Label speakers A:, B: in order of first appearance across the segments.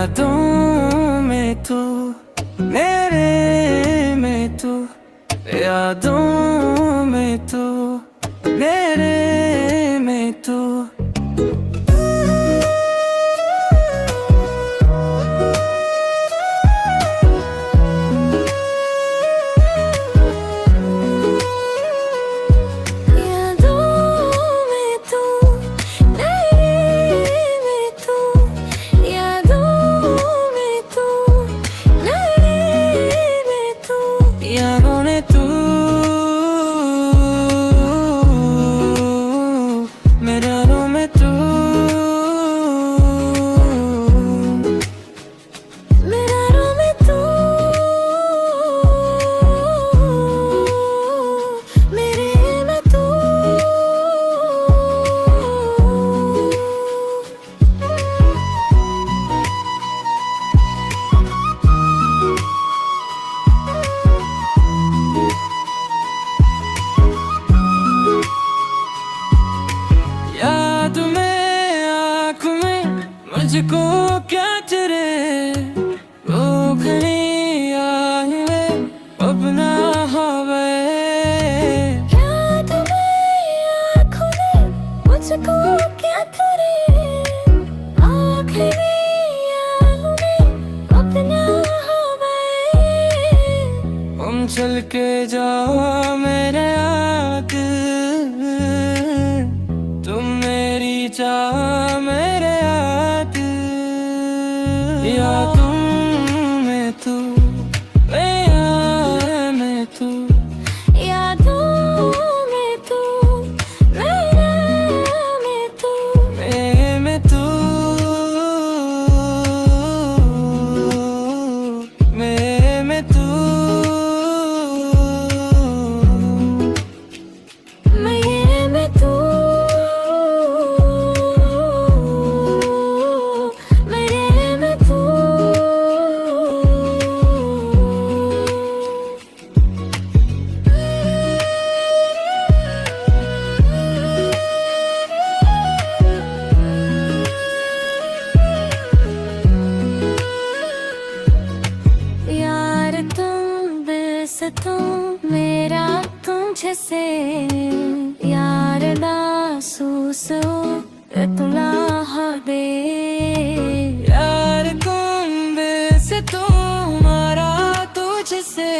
A: यादों में तू, मेरे में तू, यादों में तू, मेरे में तू। यादों में तू, मेरे यादों में तू, मेरे यादों में तू, मेरे में तू। याद में आँखों में मुझको क्या तेरे वो कहीं आए वे अपना हवे। याद में आँखों में मुझको क्या तेरे आखिरी अपना हवे। हम चल के जाओ मेरे याद, तुम मेरी चाह मेरे याद। यादों में तू, याद में तू, यादों में तू, मेरे में तू, मेरे में तू, मेरे में तू। तुम मेरा तुझसे यार दासूस तुला दे। यार तुम से तुम्हारा तुझसे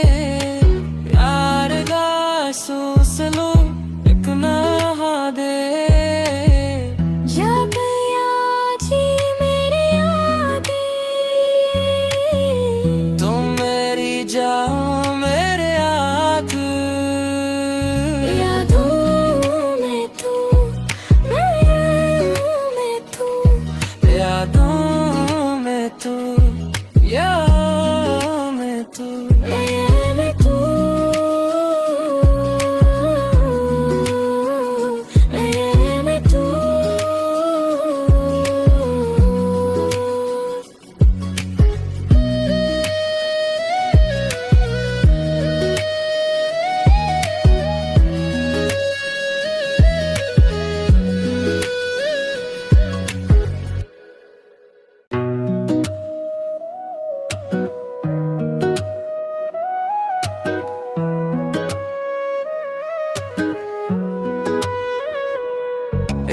A: यार दासूस लो इतना दे। जब याची मेरी यादें तुम मेरी जाओ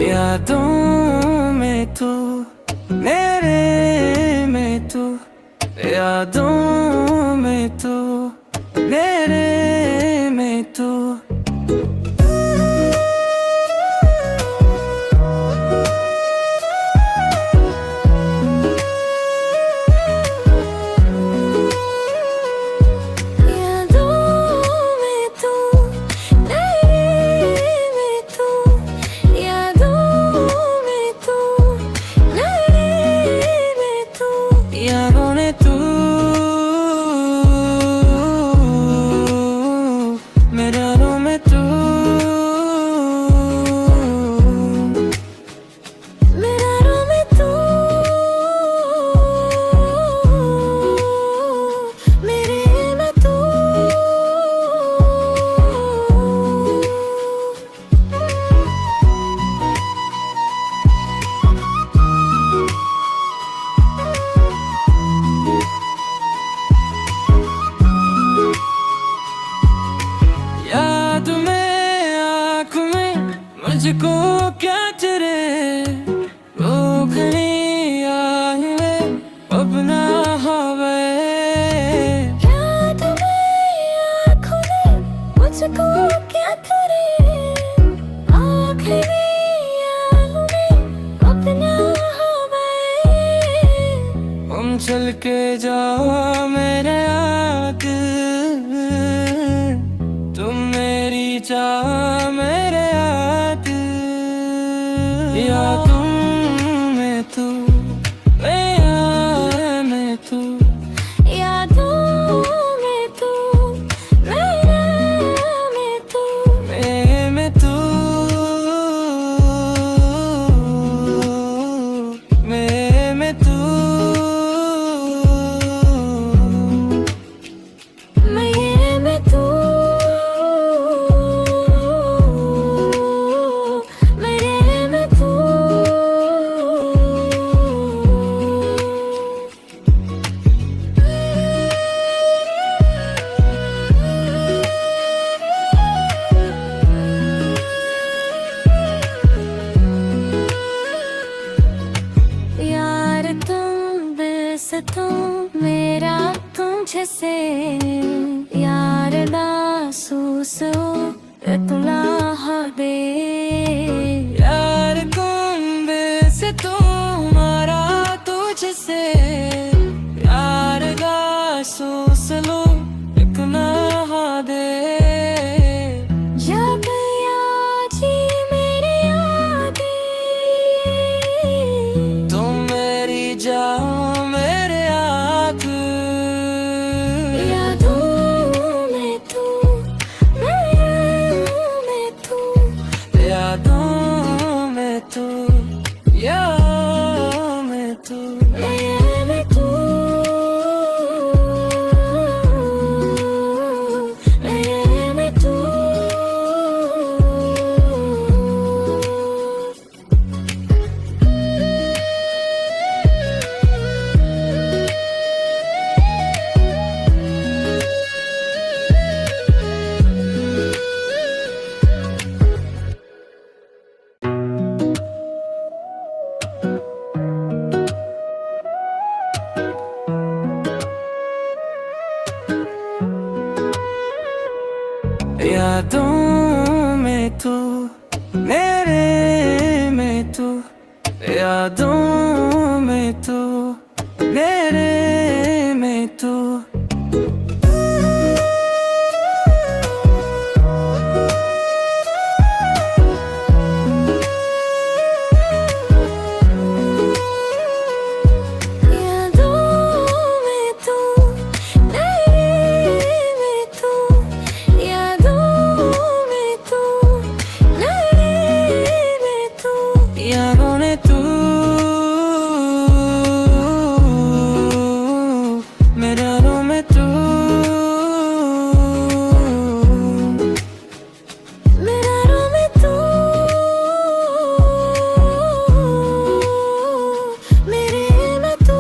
A: यादों में तू, मेरे में तू, यादों में तू, मेरे में तू। यादों में तू, मुझको क्या तेरे वो घड़ी आए अपना हवे
B: याद में आँखों में मुझको क्या तेरे आखिरी आहों में अपना हवे
A: हम चल के जाओ मेरे याद तुम मेरी चाह मेरे याद या तुम में तू यार में तू
B: यादों में तू मेरे में तू
A: में तू में तू
B: मैं में तू मेरे में तू यार तुम वैसे तुम मेरा तुम जैसे यार दासूस हो इतना हबे
A: यार तुम से तुम्हारा तुझसे यार का सोच लो एक नहा दे
B: जब याची मेरी यादें
A: तुम मेरी जाओ मेरे आँख
B: यादों में तू मेरे में तू
A: यादों में तू याद में तू
B: मेरे में तू मेरे में तू
A: यादों में तू मेरे में तू यादों में तू मेरे में तू
B: यादों में तू मेरे में तू यादों में तू मेरे में तू
A: यादों ने तू मेरे यादों में तू
B: मेरा रो में तू मेरे में तू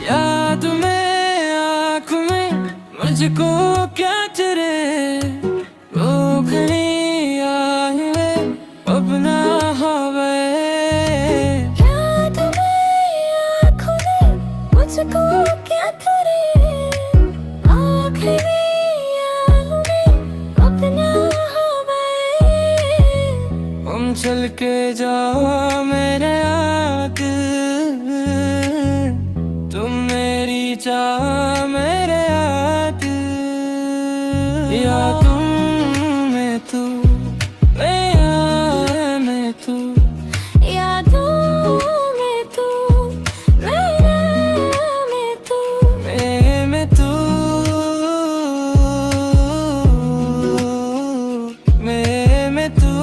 A: याद में आँख में मुझको क्या तेरे वो घड़ी आए अपना हवे
B: याद में आँखों में मुझको क्या तेरे आखिरी आहों में अपना हवे
A: हम चल के जाओ मेरे याद तुम मेरी चाह मेरे याद या तुम में तू यार में तू
B: यादों में तू मेरे में तू
A: में तू में तू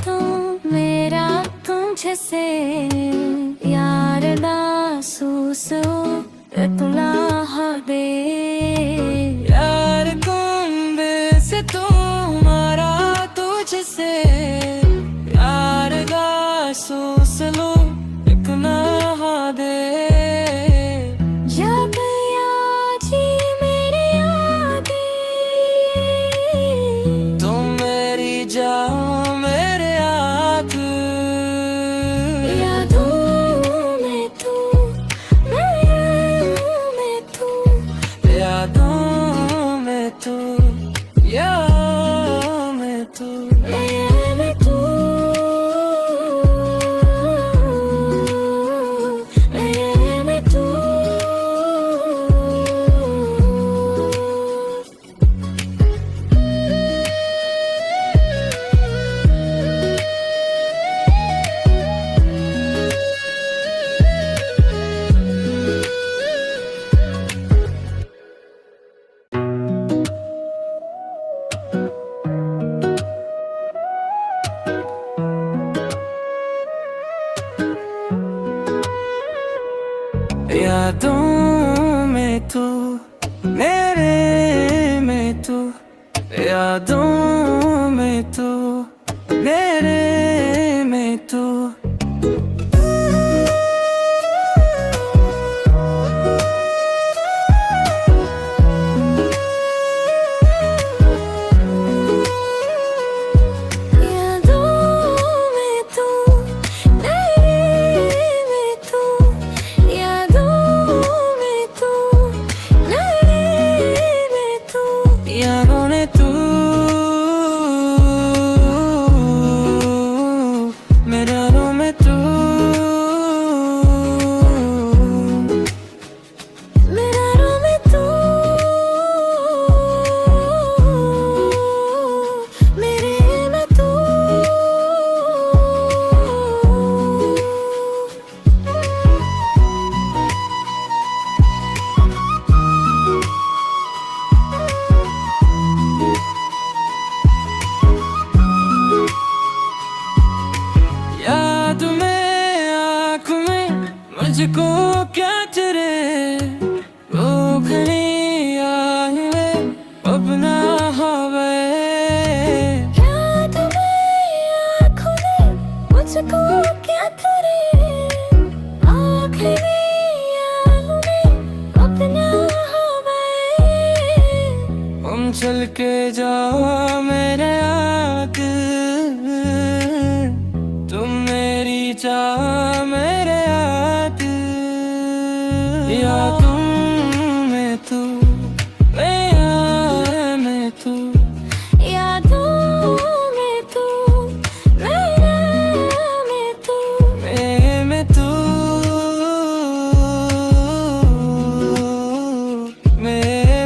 B: तू मेरा तुझसे यार दासूसो तुला दे
A: यार कुंबे से तुम्हारा तुझसे यार गासो सलो एक नहा दे
B: जब याजी मेरी यादें
A: तुम मेरी जाओ मेरे हाथ
B: यादों में तू
A: यादों में तू यादों में तू
B: मैं तू मैं तू
A: यादों में तू मेरे में तू यादों में तू मेरे में तू यादों में तू मेरे यादों में तू
B: मेरा में तू मेरे में तू
A: याद में आँख में मुझको क्या तेरे वो घड़ी आए अपना हवे
B: याद में आँखों में मुझको क्या करे आखिरी यादों में अपना हवाए
A: हम चल के जाओ मेरे याद तुम मेरी चाह मेरे याद यादों में तू मैं तू
B: यादों में तू मेरा में तू
A: मैं तू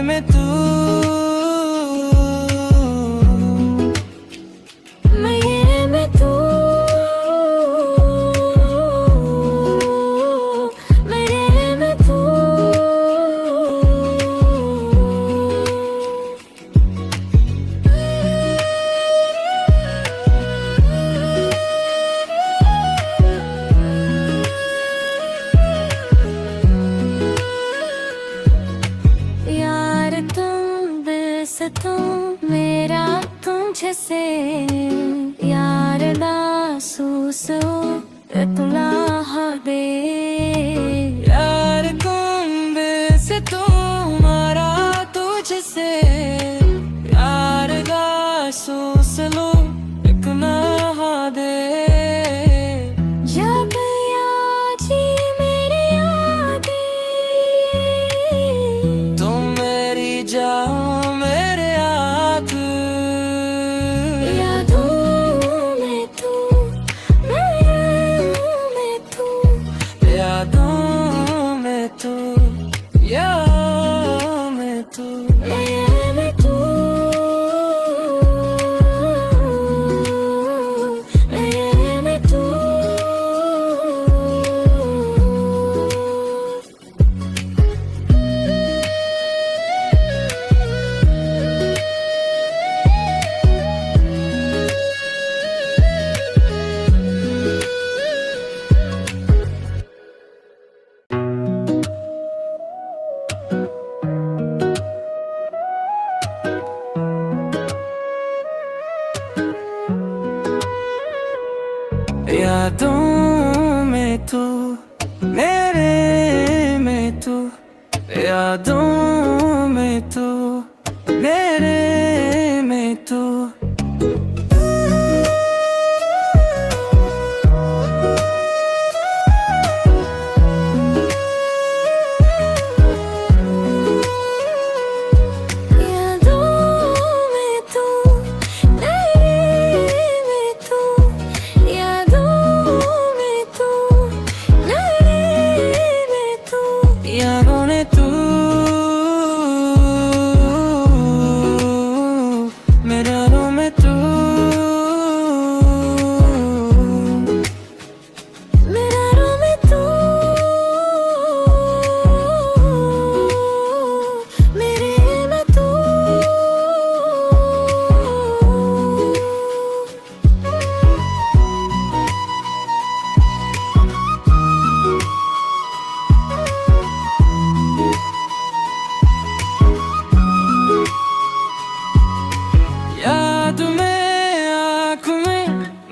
A: मैं तू
B: मैं तू मेरे में तू यार तुम बस तुम मेरा तुझसे यार दासूसो तुला दे
A: यार कुंबे से तुम्हारा तुझसे यार गासो सलो एक नहा दे
B: जब याजी मेरी यादें
A: तुम मेरी जाओ मेरे हाथ
B: यादों में तू
A: यादों में तू यादों में तू
B: मैं तू मैं तू
A: यादों में तू, मेरे में तू, यादों में तू, मेरे में तू।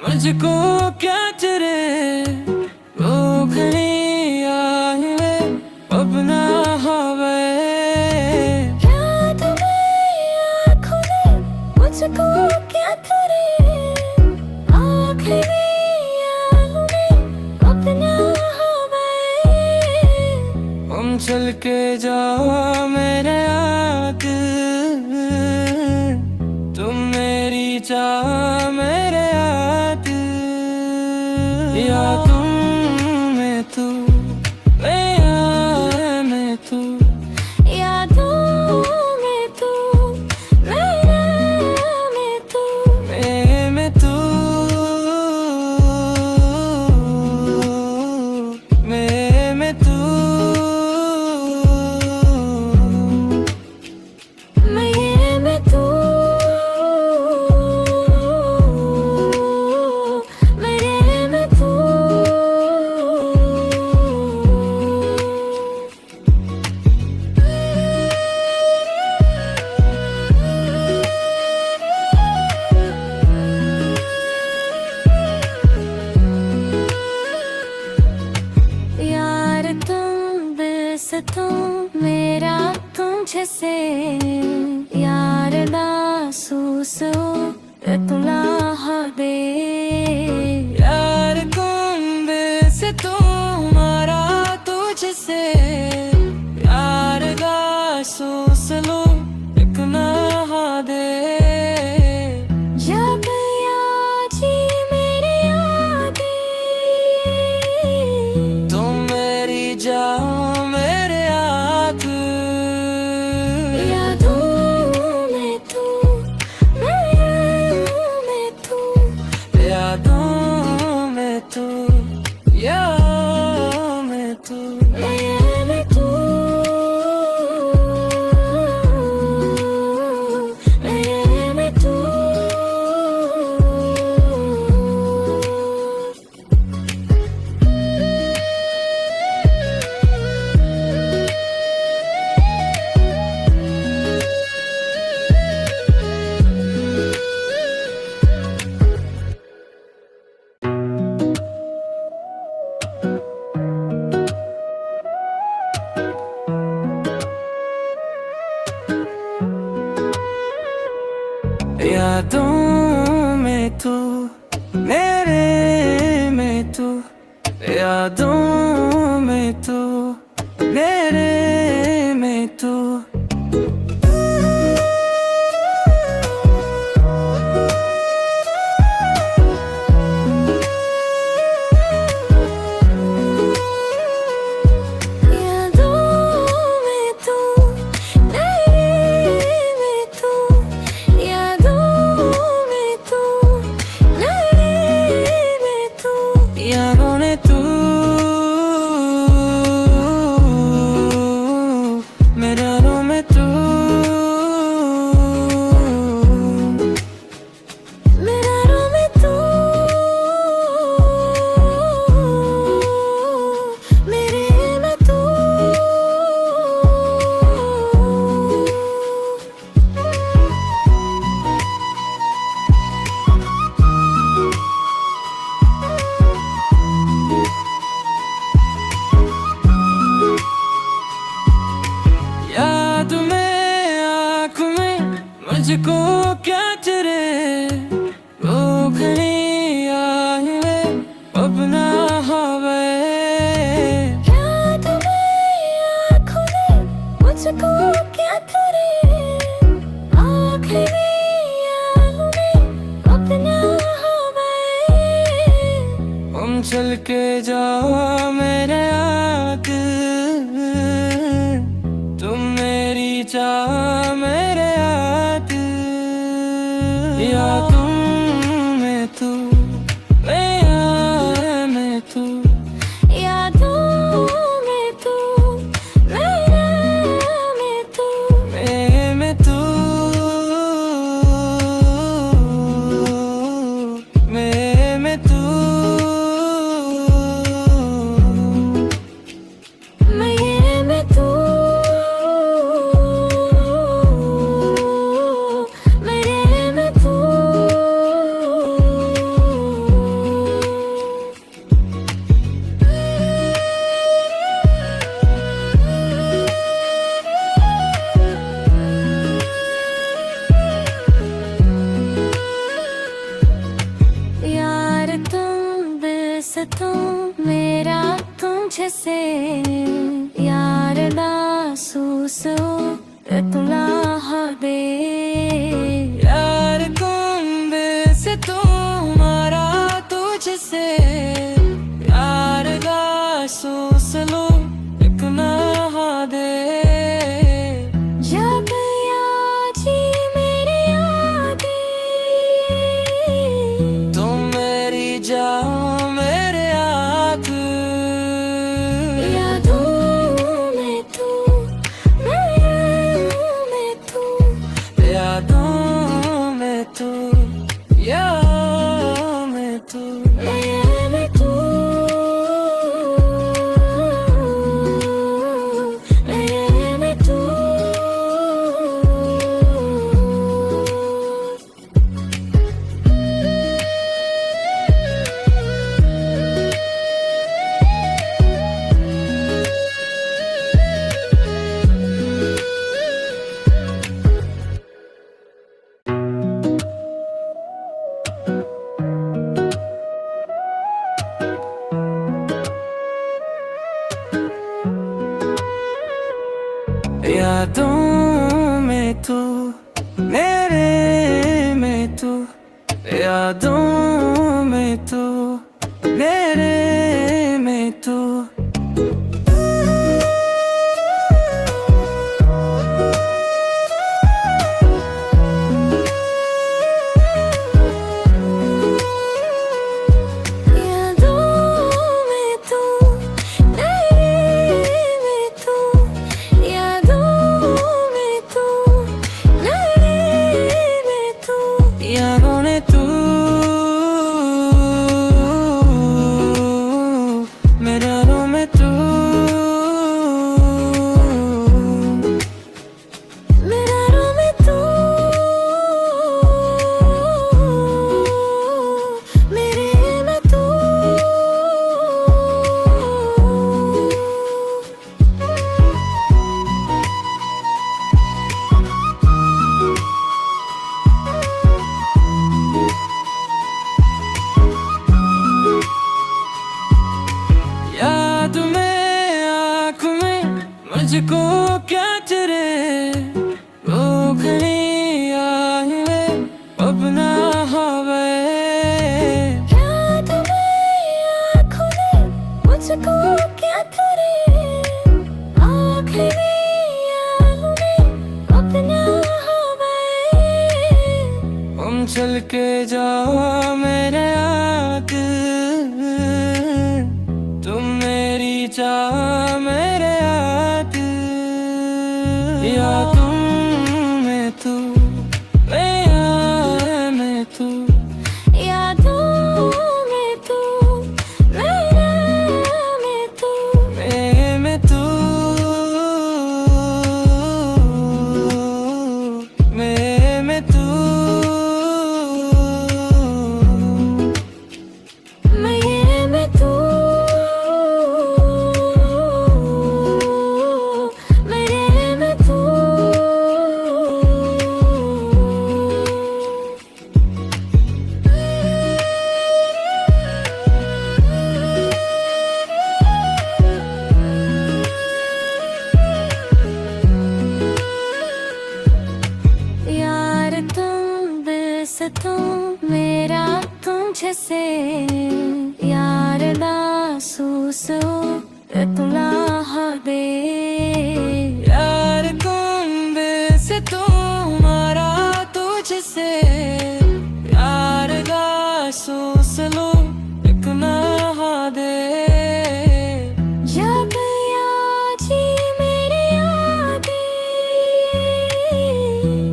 A: मुझको क्या तेरे वो खड़ी आई वे अपना हवे
B: याद में आँखों में मुझको क्या तेरे आखिरी आहों में अपना हवे।
A: हम चल के जाओ मेरे याद, तुम मेरी चाह मेरे यादों में तू, मेरे में तू,
B: यादों में तू, मेरे में तू,
A: मेरे में तू, मेरे में तू।
B: मेरे में तू, तुम मेरा तुम जैसे यार नासूस तुला दे
A: यार तुम से तुम्हारा तुझसे यार नासूस लो एक नहा दे।
B: जब याजी मेरी यादें
A: तुम मेरी जाओ यादों में तू, मेरे में तू, यादों में तू, मेरे में तू। मुझको क्या तेरे वो घड़ी आए वे अपना हवे
B: याद में आँखों में मुझको क्या तेरे आखिरी यादों में अपना हवे
A: हम चल के जाओ मेरे याद तुम मेरी चाह मेरे याद यादों में तू मैं तू
B: यादों में तू मेरे में तू
A: मैं तू मैं तू
B: मैं तू मेरे में तू यार तुम बस तुम मेरा तुझसे यार दासूस तुला दे
A: यार तुम से तुम्हारा तुझसे यार का सोच लो एक नहा दे
B: जब याची मेरी यादें
A: तुम मेरी जाओ मेरे याद
B: यादों में तू मेरे में तू
A: यादों में तू याद में तू
B: मेरे में तू मेरे में तू
A: यादों में तू मेरे में तू यादों में तू मेरे में तू
B: यादों में तू मेरे में तू यादों में तू मेरे में तू
A: यादों ने तू मेरे यादों में तू
B: मेरा रो में तू मेरे में तू
A: याद में आँख में मुझको क्या तेरे वो घड़ी आए वे अपना हवे
B: याद में आँखों में मुझको क्या तेरे आखिरी यादों में अपना हवे
A: हम चल के जाओ मेरे याद तुम मेरी चाह मेरे याद यादों में तू मैं तू
B: यादों में तू मेरे में तू
A: मैं तू मैं तू
B: तू मेरा तुझसे यार दासूस तुला दे
A: यार तुम से तुम्हारा तुझसे यार दासूस लो एक नहा दे
B: जब याजी मेरी यादें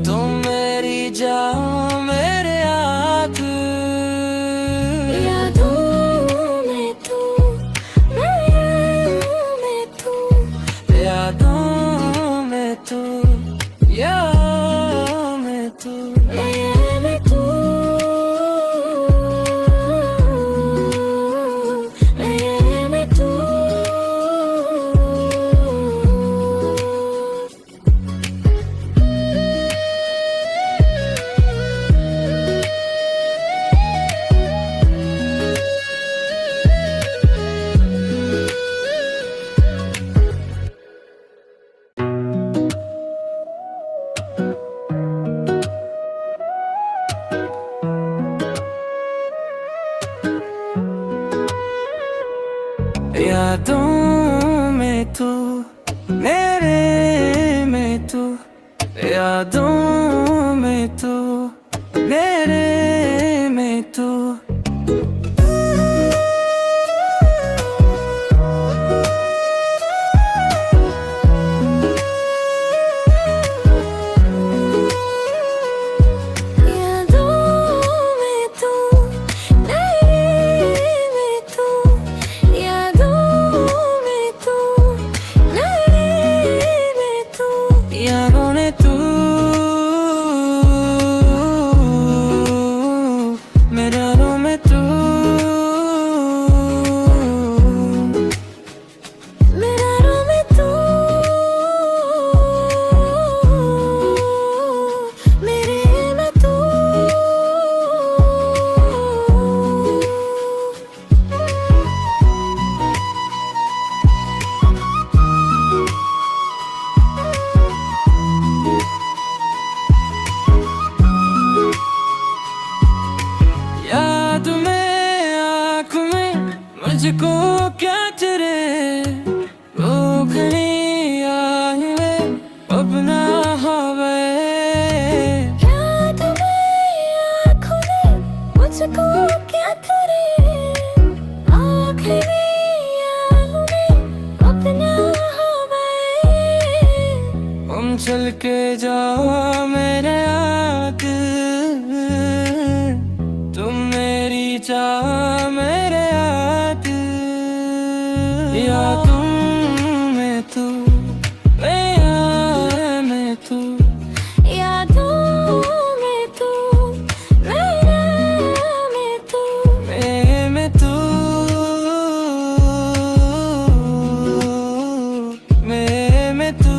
A: तुम मेरी जान मेरे आँख
B: यादों में तू
A: यादों में तू याद में तू
B: मैं तू मैं तू
A: यादों में तू मेरे में तू यादों में तू मेरे में तू
B: यादों में तू में तू यादों में तू में तू
A: यादों ने तू मेरे यादों में तू
B: मेरा रो में तू मेरे में तू
A: याद में आँख में मुझको क्या तेरे वो घड़ी आई वे अपना हवे
B: याद में आँखों में मुझको क्या करे आखिरी यादों में अपना हवाए
A: हम चल के जाओ मेरे याद तुम मेरी चाह मेरे याद यादों में तू याद में तू
B: यादों में तू मेरे में तू
A: मेरे में तू मेरे में तू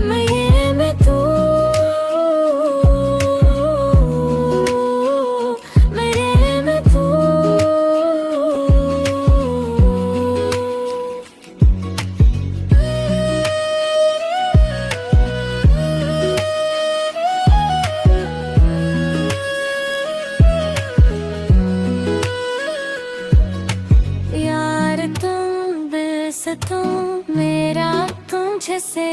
B: मैं ये में तू मेरे में तू यार तुम बस तुम मेरा तुझसे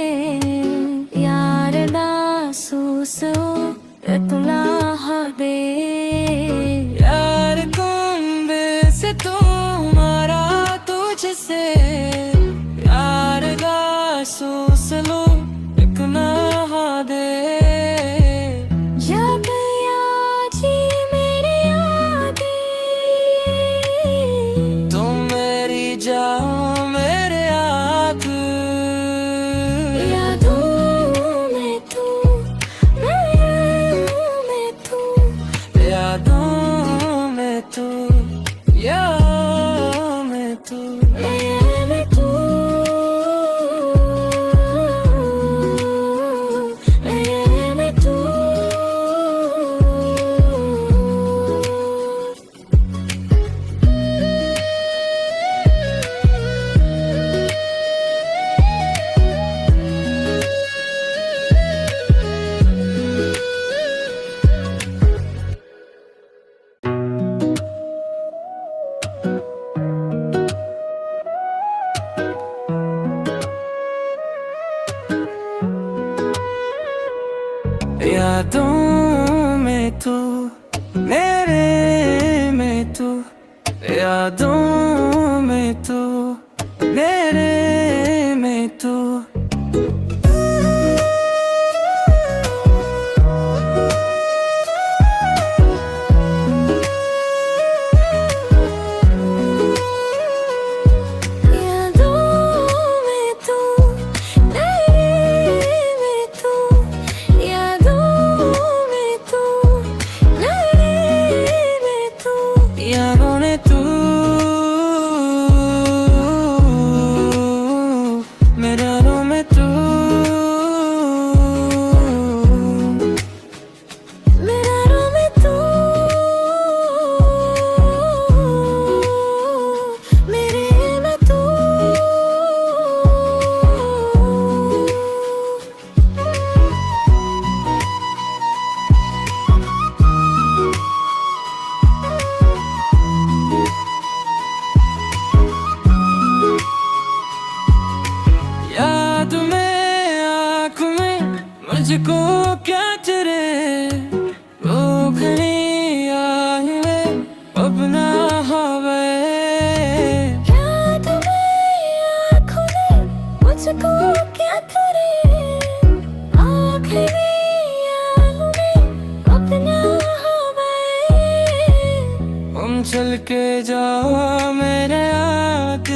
B: यार दासूस तुला दे
A: यार तुम से तुम्हारा तुझसे यार दासूस लो एक नहा दे
B: जब याजी मेरी यादें
A: तुम मेरी जान मेरे आँख
B: यादों में तू में तू
A: यादों में तू, मेरे में तू, यादों में तू, मेरे में तू। यादों में तू, मेरे यादों में तू,
B: मेरे यादों में तू, मेरे में तू।
A: याद में आँख में मुझको क्या तेरे, वो घड़ी आए अपना हवे।
B: याद में आँखों में मुझको क्या तेरे, आखिरी यादों में अपना हवाए।
A: हम चल के जाओ मेरे याद